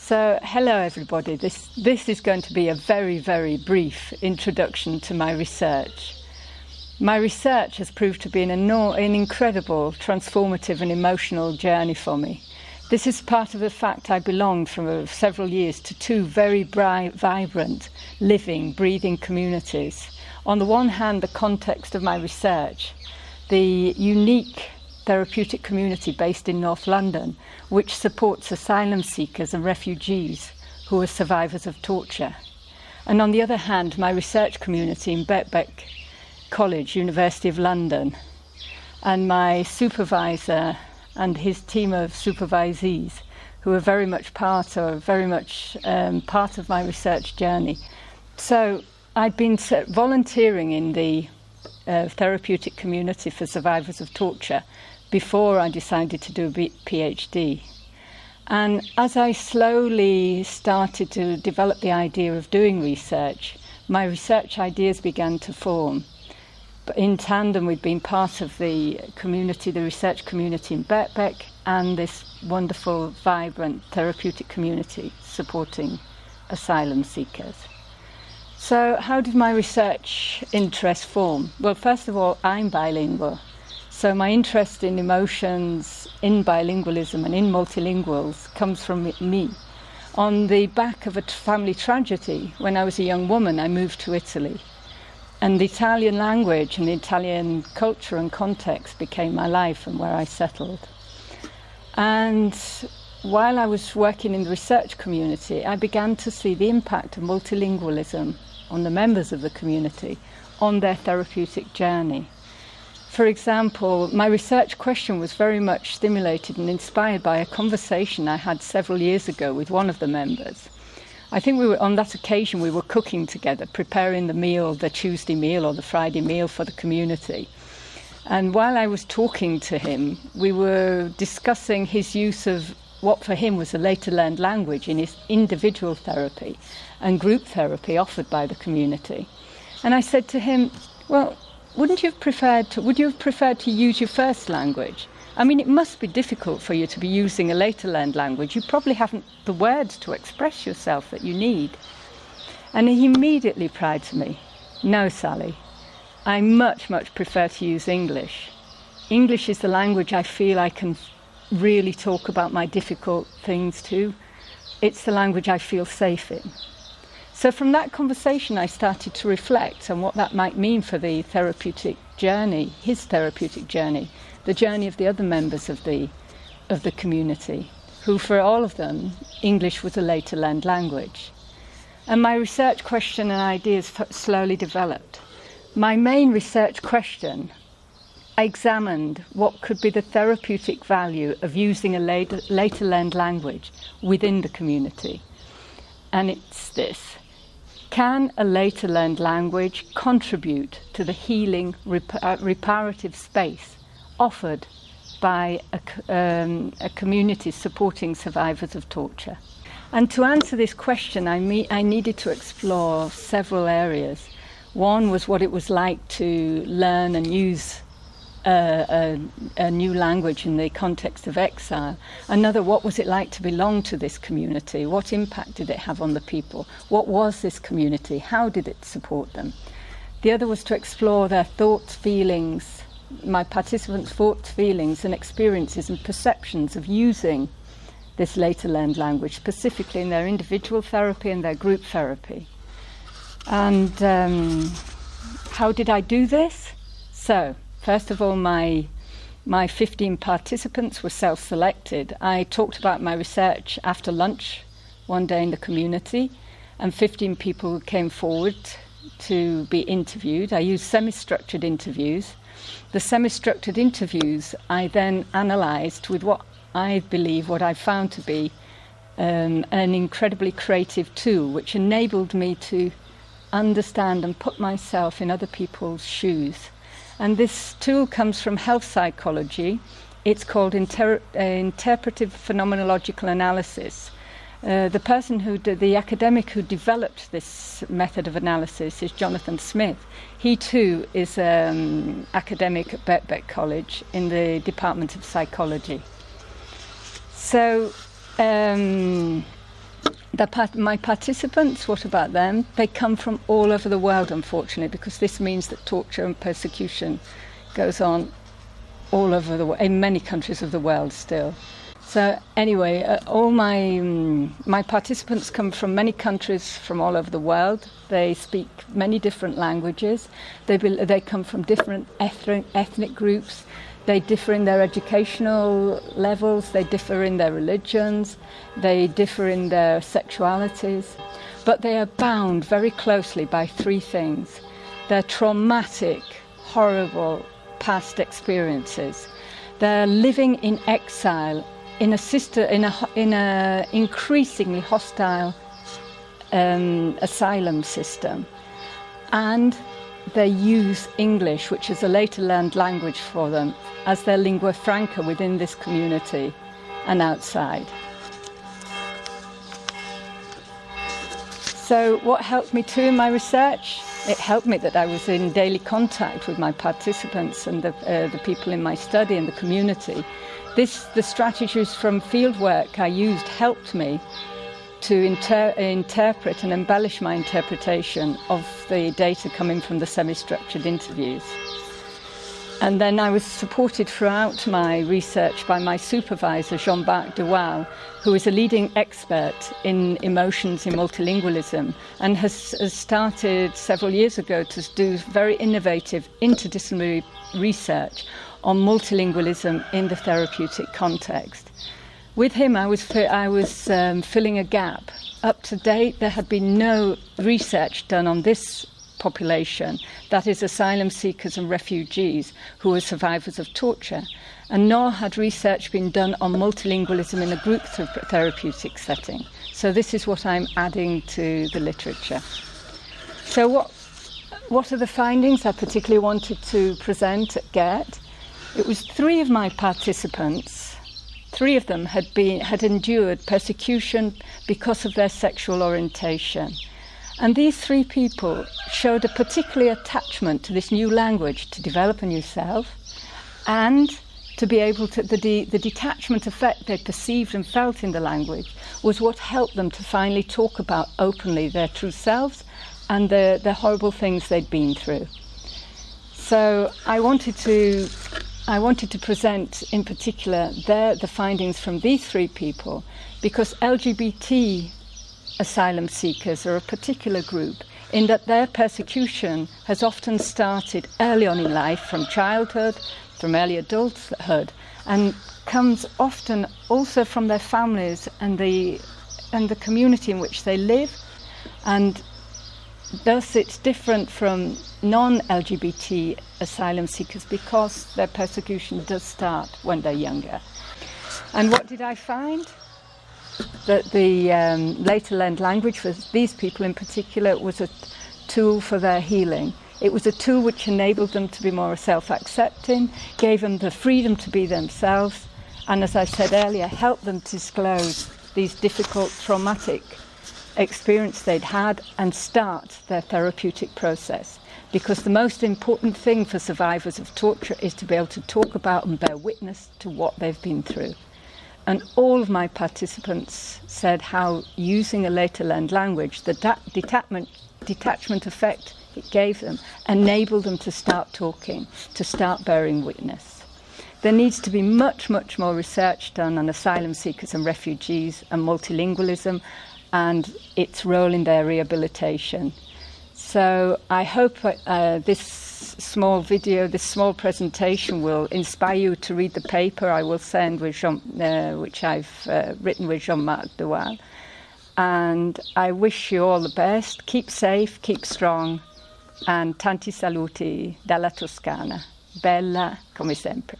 So, hello everybody. This is going to be a very, very brief introduction to my research. My research has proved to be an incredible, transformative and emotional journey for me. This is part of the fact I belonged for several years to two very vibrant, living, breathing communities. On the one hand, the context of my research, the unique therapeutic community based in North London, which supports asylum seekers and refugees who are survivors of torture. And on the other hand, my research community in Birkbeck College, University of London, and my supervisor and his team of supervisees, who are very much part of my research journey. So I'd been volunteering in the therapeutic community for survivors of torture before I decided to do a PhD. And as I slowly started to develop the idea of doing research, my research ideas began to form. But in tandem, we'd been part of the community, the research community in Birkbeck, and this wonderful, vibrant therapeutic community supporting asylum seekers. So how did my research interest form? Well, first of all, I'm bilingual. So my interest in emotions, in bilingualism and in multilinguals comes from me. On the back of a family tragedy, when I was a young woman, I moved to Italy. And the Italian language and the Italian culture and context became my life and where I settled. And while I was working in the research community, I began to see the impact of multilingualism on the members of the community, on their therapeutic journey. For example, my research question was very much stimulated and inspired by a conversation I had several years ago with one of the members. I think on that occasion we were cooking together, preparing the meal, the Tuesday meal or the Friday meal for the community. And while I was talking to him, we were discussing his use of what for him was a later learned language in his individual therapy and group therapy offered by the community. And I said to him, well, would you have preferred to use your first language? I mean, it must be difficult for you to be using a later learned language. You probably haven't the words to express yourself that you need. And he immediately replied to me, no, Sally, I much, much prefer to use English. English is the language I feel I can really talk about my difficult things to. It's the language I feel safe in. So from that conversation, I started to reflect on what that might mean for the therapeutic journey, his therapeutic journey, the journey of the other members of the community, who for all of them, English was a later learned language. And my research question and ideas slowly developed. My main research question, I examined what could be the therapeutic value of using a later learned language within the community. And it's this. Can a later learned language contribute to the healing, reparative space offered by a community supporting survivors of torture? And to answer this question, I needed to explore several areas. One was what it was like to learn and use a new language in the context of exile. Another, what was it like to belong to this community? What impact did it have on the people? What was this community? How did it support them? The other was to explore their thoughts, feelings, my participants' thoughts, feelings and experiences and perceptions of using this later learned language, specifically in their individual therapy and their group therapy. And how did I do this? So, first of all, my 15 participants were self-selected. I talked about my research after lunch one day in the community, and 15 people came forward to be interviewed. I used semi-structured interviews. The semi-structured interviews I then analysed with what I found to be an incredibly creative tool, which enabled me to understand and put myself in other people's shoes. And this tool comes from health psychology. It's called interpretive phenomenological analysis. The academic who developed this method of analysis is Jonathan Smith. He too is academic at Birkbeck College in the Department of Psychology. So My participants, what about them? They come from all over the world, unfortunately, because this means that torture and persecution goes on all over the world, in many countries of the world still. So anyway, all my participants come from many countries from all over the world. They speak many different languages. They come from different ethnic groups. They differ in their educational levels, they differ in their religions, they differ in their sexualities, but they are bound very closely by three things: their traumatic, horrible past experiences, their living in exile in a increasingly hostile asylum system, and they use English, which is a later learned language for them, as their lingua franca within this community and outside. So what helped me too in my research? It helped me that I was in daily contact with my participants and the people in my study and the community. The strategies from fieldwork I used helped me to interpret and embellish my interpretation of the data coming from the semi-structured interviews. And then I was supported throughout my research by my supervisor, Jean-Marc Dewal, who is a leading expert in emotions in multilingualism and has started several years ago to do very innovative interdisciplinary research on multilingualism in the therapeutic context. With him, I was filling a gap. Up to date, there had been no research done on this population, that is asylum seekers and refugees who are survivors of torture, and nor had research been done on multilingualism in a group therapeutic setting. So this is what I'm adding to the literature. So what are the findings I particularly wanted to present at GURT? It was three of my participants. Three of them had endured persecution because of their sexual orientation. And these three people showed a particular attachment to this new language, to develop a new self, and to be able to, the detachment effect they perceived and felt in the language was what helped them to finally talk about openly their true selves and the horrible things they'd been through. So I wanted to present in particular the findings from these three people, because LGBT asylum seekers are a particular group in that their persecution has often started early on in life, from childhood, from early adulthood, and comes often also from their families and the community in which they live, and thus it's different from non-LGBT asylum seekers because their persecution does start when they're younger. And what did I find? That the later learned language for these people in particular was a tool for their healing. It was a tool which enabled them to be more self-accepting, gave them the freedom to be themselves, and as I said earlier, helped them disclose these difficult, traumatic experiences they'd had and start their therapeutic process. Because the most important thing for survivors of torture is to be able to talk about and bear witness to what they've been through. And all of my participants said how using a later learned language, the detachment effect it gave them, enabled them to start talking, to start bearing witness. There needs to be much, much more research done on asylum seekers and refugees and multilingualism and its role in their rehabilitation. So I hope this small video, this small presentation will inspire you to read the paper I will send with which I've written with Jean-Marc Dewal. And I wish you all the best. Keep safe, keep strong, and tanti saluti dalla Toscana. Bella come sempre.